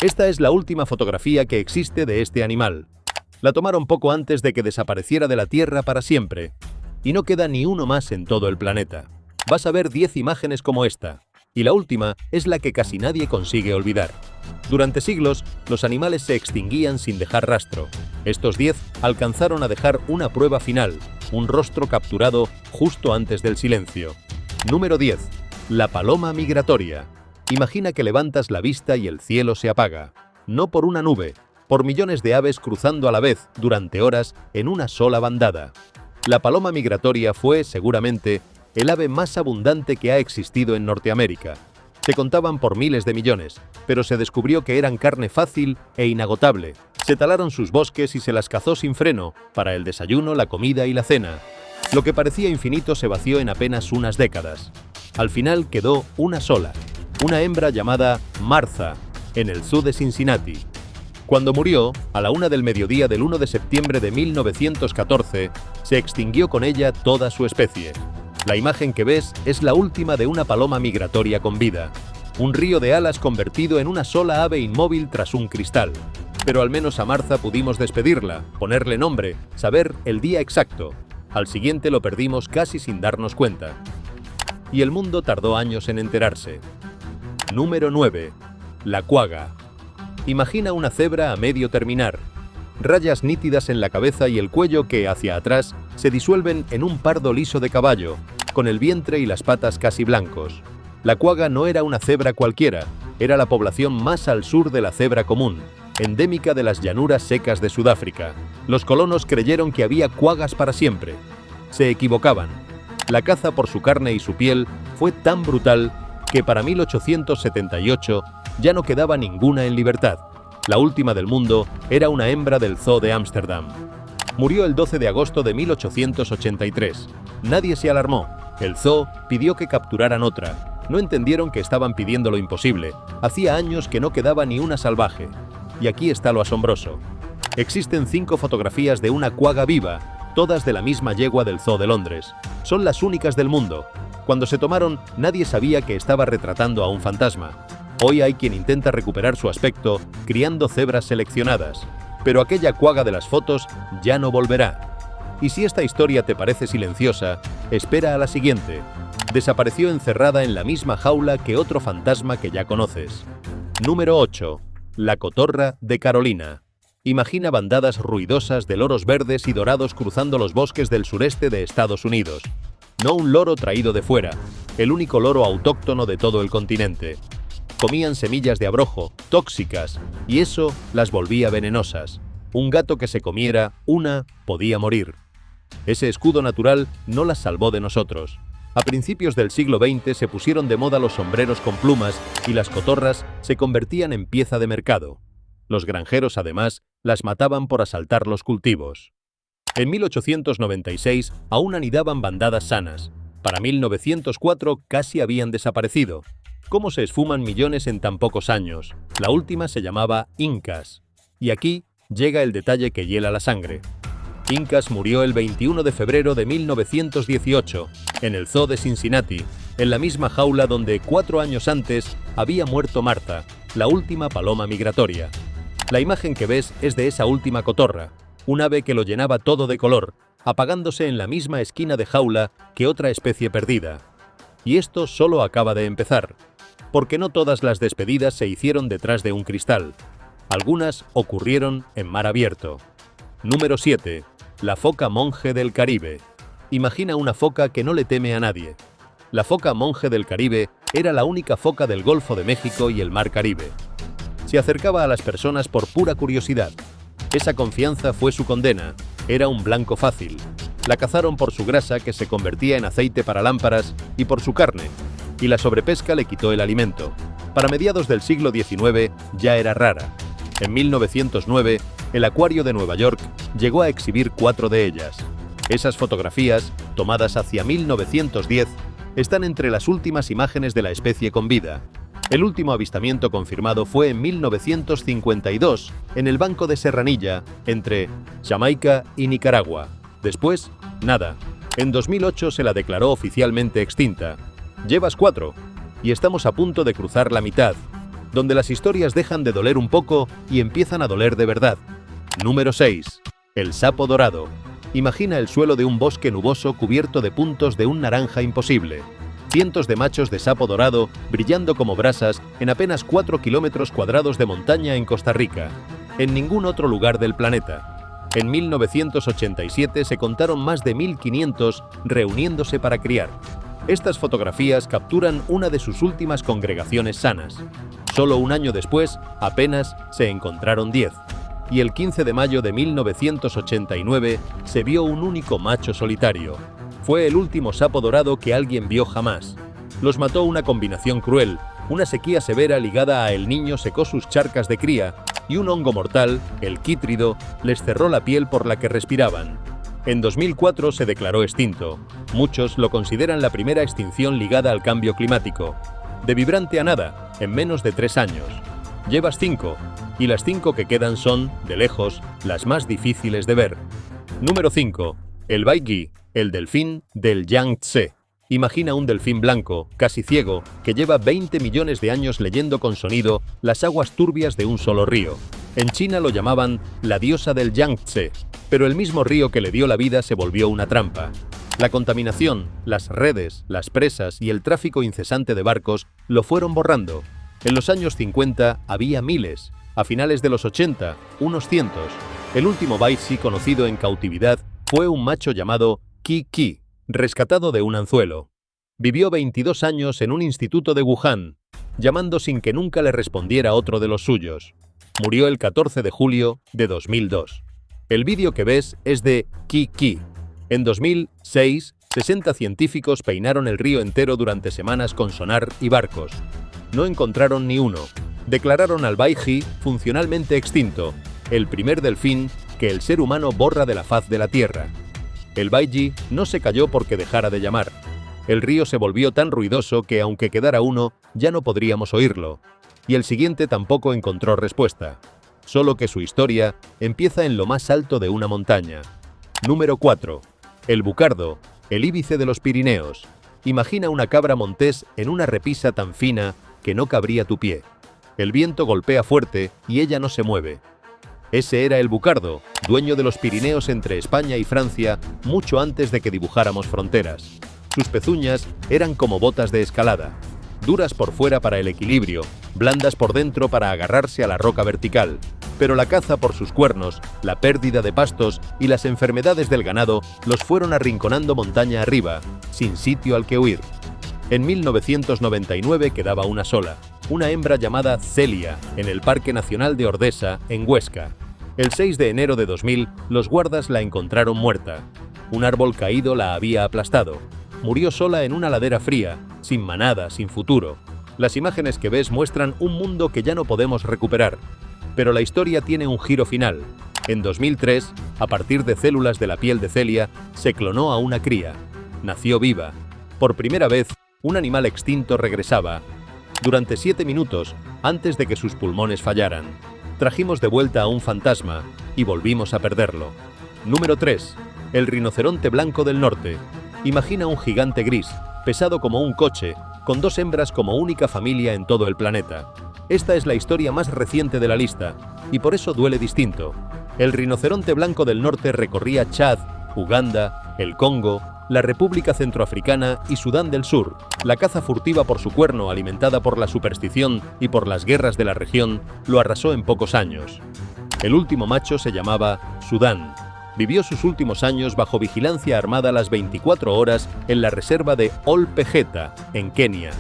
Esta es la última fotografía que existe de este animal. La tomaron poco antes de que desapareciera de la Tierra para siempre. Y no queda ni uno más en todo el planeta. Vas a ver 10 imágenes como esta. Y la última es la que casi nadie consigue olvidar. Durante siglos, los animales se extinguían sin dejar rastro. Estos 10 alcanzaron a dejar una prueba final, un rostro capturado justo antes del silencio. Número 10. La paloma migratoria. Imagina que levantas la vista y el cielo se apaga. No por una nube, por millones de aves cruzando a la vez durante horas en una sola bandada. La paloma migratoria fue, seguramente, el ave más abundante que ha existido en Norteamérica. Se contaban por miles de millones, pero se descubrió que eran carne fácil e inagotable. Se talaron sus bosques y se las cazó sin freno, para el desayuno, la comida y la cena. Lo que parecía infinito se vació en apenas unas décadas. Al final quedó una sola, una hembra llamada Martha, en el zoo de Cincinnati. Cuando murió, a la 1 del mediodía del 1 de septiembre de 1914, se extinguió con ella toda su especie. La imagen que ves es la última de una paloma migratoria con vida. Un río de alas convertido en una sola ave inmóvil tras un cristal. Pero al menos a Martha pudimos despedirla, ponerle nombre, saber el día exacto. Al siguiente lo perdimos casi sin darnos cuenta. Y el mundo tardó años en enterarse. Número 9. La cuaga. Imagina una cebra a medio terminar. Rayas nítidas en la cabeza y el cuello que, hacia atrás, se disuelven en un pardo liso de caballo, con el vientre y las patas casi blancos. La cuaga no era una cebra cualquiera, era la población más al sur de la cebra común, endémica de las llanuras secas de Sudáfrica. Los colonos creyeron que había cuagas para siempre. Se equivocaban. La caza por su carne y su piel fue tan brutal que para 1878 ya no quedaba ninguna en libertad. La última del mundo era una hembra del zoo de Ámsterdam. Murió el 12 de agosto de 1883. Nadie se alarmó. El zoo pidió que capturaran otra. No entendieron que estaban pidiendo lo imposible. Hacía años que no quedaba ni una salvaje. Y aquí está lo asombroso. Existen 5 fotografías de una cuaga viva, todas de la misma yegua del zoo de Londres. Son las únicas del mundo. Cuando se tomaron, nadie sabía que estaba retratando a un fantasma. Hoy hay quien intenta recuperar su aspecto criando cebras seleccionadas, pero aquella cuaga de las fotos ya no volverá. Y si esta historia te parece silenciosa, espera a la siguiente. Desapareció encerrada en la misma jaula que otro fantasma que ya conoces. Número 8. La cotorra de Carolina. Imagina bandadas ruidosas de loros verdes y dorados cruzando los bosques del sureste de Estados Unidos. No un loro traído de fuera, el único loro autóctono de todo el continente. Comían semillas de abrojo, tóxicas, y eso las volvía venenosas. Un gato que se comiera una podía morir. Ese escudo natural no las salvó de nosotros. A principios del siglo XX se pusieron de moda los sombreros con plumas y las cotorras se convertían en pieza de mercado. Los granjeros, además, las mataban por asaltar los cultivos. En 1896 aún anidaban bandadas sanas. Para 1904 casi habían desaparecido. ¿Cómo se esfuman millones en tan pocos años? La última se llamaba Incas. Y aquí llega el detalle que hiela la sangre. Incas murió el 21 de febrero de 1918, en el zoo de Cincinnati, en la misma jaula donde 4 años antes había muerto Martha, la última paloma migratoria. La imagen que ves es de esa última cotorra, un ave que lo llenaba todo de color, apagándose en la misma esquina de jaula que otra especie perdida. Y esto solo acaba de empezar, porque no todas las despedidas se hicieron detrás de un cristal. Algunas ocurrieron en mar abierto. Número 7. La foca monje del Caribe. Imagina una foca que no le teme a nadie. La foca monje del Caribe era la única foca del Golfo de México y el Mar Caribe. Se acercaba a las personas por pura curiosidad. Esa confianza fue su condena. Era un blanco fácil. La cazaron por su grasa, que se convertía en aceite para lámparas, y por su carne. Y la sobrepesca le quitó el alimento. Para mediados del siglo XIX ya era rara. En 1909, el Acuario de Nueva York llegó a exhibir 4 de ellas. Esas fotografías, tomadas hacia 1910, están entre las últimas imágenes de la especie con vida. El último avistamiento confirmado fue en 1952, en el Banco de Serranilla, entre Jamaica y Nicaragua. Después, nada. En 2008 se la declaró oficialmente extinta. Llevas 4, y estamos a punto de cruzar la mitad. donde las historias dejan de doler un poco y empiezan a doler de verdad. Número 6. El sapo dorado. Imagina el suelo de un bosque nuboso cubierto de puntos de un naranja imposible. Cientos de machos de sapo dorado brillando como brasas en apenas 4 kilómetros cuadrados de montaña en Costa Rica. En ningún otro lugar del planeta. En 1987 se contaron más de 1500 reuniéndose para criar. Estas fotografías capturan una de sus últimas congregaciones sanas. Solo un año después, apenas se encontraron 10. Y el 15 de mayo de 1989 se vio un único macho solitario. Fue el último sapo dorado que alguien vio jamás. Los mató una combinación cruel. Una sequía severa ligada a El Niño secó sus charcas de cría y un hongo mortal, el quítrido, les cerró la piel por la que respiraban. En 2004 se declaró extinto. Muchos lo consideran la primera extinción ligada al cambio climático. De vibrante a nada, en menos de 3 años. Llevas 5, y las 5 que quedan son, de lejos, las más difíciles de ver. Número 5. El baigi, el delfín del Yangtze. Imagina un delfín blanco, casi ciego, que lleva 20 millones de años leyendo con sonido las aguas turbias de un solo río. En China lo llamaban la diosa del Yangtze, pero el mismo río que le dio la vida se volvió una trampa. La contaminación, las redes, las presas y el tráfico incesante de barcos lo fueron borrando. En los años 50 había miles, a finales de los 80, unos cientos. El último baigi conocido en cautividad fue un macho llamado Qi, rescatado de un anzuelo. Vivió 22 años en un instituto de Wuhan, llamando sin que nunca le respondiera otro de los suyos. Murió el 14 de julio de 2002. El vídeo que ves es de Qi. En 2006, 60 científicos peinaron el río entero durante semanas con sonar y barcos. No encontraron ni uno. Declararon al baigi funcionalmente extinto, el primer delfín que el ser humano borra de la faz de la Tierra. El baigi no se cayó porque dejara de llamar. El río se volvió tan ruidoso que aunque quedara uno, ya no podríamos oírlo. Y el siguiente tampoco encontró respuesta. Solo que su historia empieza en lo más alto de una montaña. Número 4. El bucardo, el íbice de los Pirineos. Imagina una cabra montés en una repisa tan fina que no cabría tu pie. El viento golpea fuerte y ella no se mueve. Ese era el bucardo, dueño de los Pirineos entre España y Francia mucho antes de que dibujáramos fronteras. Sus pezuñas eran como botas de escalada, duras por fuera para el equilibrio, blandas por dentro para agarrarse a la roca vertical. Pero la caza por sus cuernos, la pérdida de pastos y las enfermedades del ganado los fueron arrinconando montaña arriba, sin sitio al que huir. En 1999 quedaba una sola, una hembra llamada Celia, en el Parque Nacional de Ordesa, en Huesca. El 6 de enero de 2000, los guardas la encontraron muerta. Un árbol caído la había aplastado. Murió sola en una ladera fría, sin manada, sin futuro. Las imágenes que ves muestran un mundo que ya no podemos recuperar. Pero la historia tiene un giro final. En 2003, a partir de células de la piel de Celia, se clonó a una cría. Nació viva. Por primera vez, un animal extinto regresaba. Durante 7 minutos, antes de que sus pulmones fallaran, trajimos de vuelta a un fantasma y volvimos a perderlo. Número 3. El rinoceronte blanco del norte. Imagina un gigante gris, pesado como un coche, con 2 hembras como única familia en todo el planeta. Esta es la historia más reciente de la lista, y por eso duele distinto. El rinoceronte blanco del norte recorría Chad, Uganda, el Congo, la República Centroafricana y Sudán del Sur. La caza furtiva por su cuerno, alimentada por la superstición y por las guerras de la región, lo arrasó en pocos años. El último macho se llamaba Sudán. Vivió sus últimos años bajo vigilancia armada las 24 horas en la reserva de Ol Pejeta, en Kenia.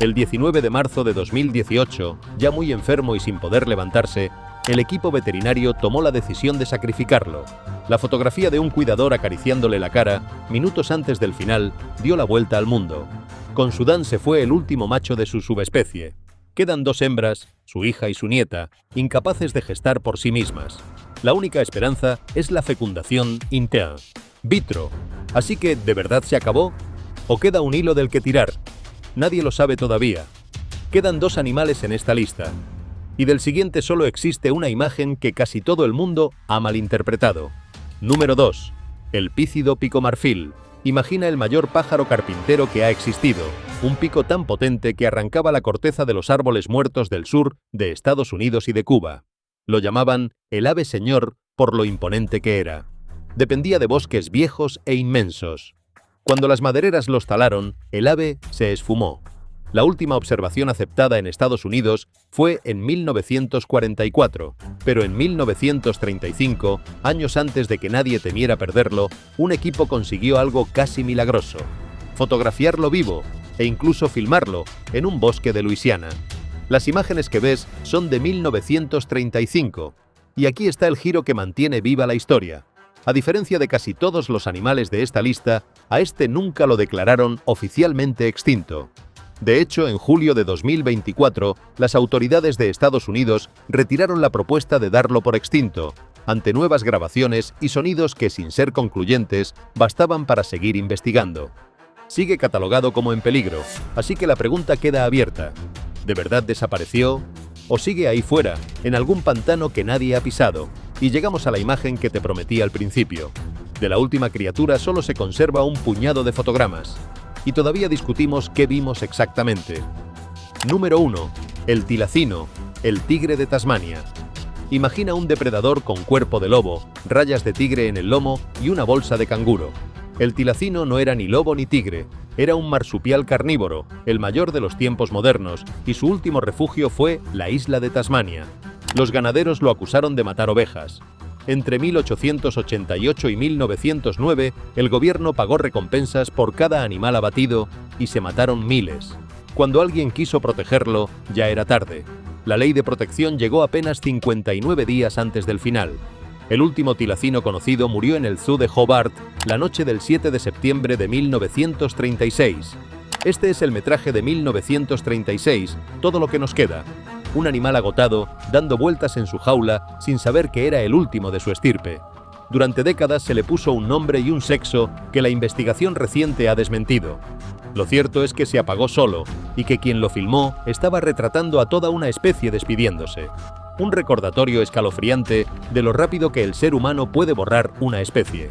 El 19 de marzo de 2018, ya muy enfermo y sin poder levantarse, el equipo veterinario tomó la decisión de sacrificarlo. La fotografía de un cuidador acariciándole la cara, minutos antes del final, dio la vuelta al mundo. Con Sudán se fue el último macho de su subespecie. Quedan 2 hembras, su hija y su nieta, incapaces de gestar por sí mismas. La única esperanza es la fecundación in vitro. Así que, ¿de verdad se acabó? ¿O queda un hilo del que tirar? Nadie lo sabe todavía. Quedan 2 animales en esta lista. Y del siguiente solo existe una imagen que casi todo el mundo ha malinterpretado. Número 2. El pícido picomarfil. Imagina el mayor pájaro carpintero que ha existido, un pico tan potente que arrancaba la corteza de los árboles muertos del sur de Estados Unidos y de Cuba. Lo llamaban el ave señor por lo imponente que era. Dependía de bosques viejos e inmensos. Cuando las madereras los talaron, el ave se esfumó. La última observación aceptada en Estados Unidos fue en 1944, pero en 1935, años antes de que nadie temiera perderlo, un equipo consiguió algo casi milagroso: fotografiarlo vivo e incluso filmarlo en un bosque de Luisiana. Las imágenes que ves son de 1935, y aquí está el giro que mantiene viva la historia. A diferencia de casi todos los animales de esta lista, a este nunca lo declararon oficialmente extinto. De hecho, en julio de 2024, las autoridades de Estados Unidos retiraron la propuesta de darlo por extinto, ante nuevas grabaciones y sonidos que, sin ser concluyentes, bastaban para seguir investigando. Sigue catalogado como en peligro, así que la pregunta queda abierta: ¿de verdad desapareció? ¿O sigue ahí fuera, en algún pantano que nadie ha pisado? Y llegamos a la imagen que te prometí al principio. De la última criatura solo se conserva un puñado de fotogramas. Y todavía discutimos qué vimos exactamente. Número 1. El tilacino, el tigre de Tasmania. Imagina un depredador con cuerpo de lobo, rayas de tigre en el lomo y una bolsa de canguro. El tilacino no era ni lobo ni tigre, era un marsupial carnívoro, el mayor de los tiempos modernos, y su último refugio fue la isla de Tasmania. Los ganaderos lo acusaron de matar ovejas. Entre 1888 y 1909, el gobierno pagó recompensas por cada animal abatido y se mataron miles. Cuando alguien quiso protegerlo, ya era tarde. La ley de protección llegó apenas 59 días antes del final. El último tilacino conocido murió en el zoo de Hobart la noche del 7 de septiembre de 1936. Este es el metraje de 1936, todo lo que nos queda. Un animal agotado, dando vueltas en su jaula sin saber que era el último de su estirpe. Durante décadas se le puso un nombre y un sexo que la investigación reciente ha desmentido. Lo cierto es que se apagó solo y que quien lo filmó estaba retratando a toda una especie despidiéndose. Un recordatorio escalofriante de lo rápido que el ser humano puede borrar una especie.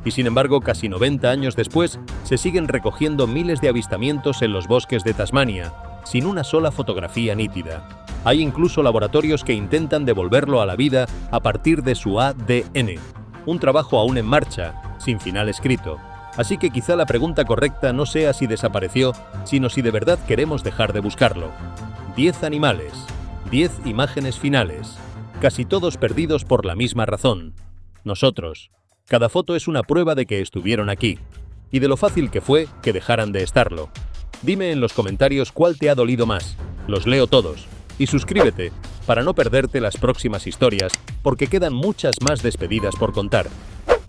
Y sin embargo, casi 90 años después, se siguen recogiendo miles de avistamientos en los bosques de Tasmania, sin una sola fotografía nítida. Hay incluso laboratorios que intentan devolverlo a la vida a partir de su ADN. Un trabajo aún en marcha, sin final escrito. Así que quizá la pregunta correcta no sea si desapareció, sino si de verdad queremos dejar de buscarlo. 10 animales, 10 imágenes finales, casi todos perdidos por la misma razón: nosotros. Cada foto es una prueba de que estuvieron aquí, y de lo fácil que fue que dejaran de estarlo. Dime en los comentarios cuál te ha dolido más, los leo todos. Y suscríbete para no perderte las próximas historias, porque quedan muchas más despedidas por contar.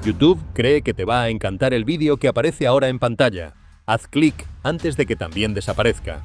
YouTube cree que te va a encantar el vídeo que aparece ahora en pantalla. Haz clic antes de que también desaparezca.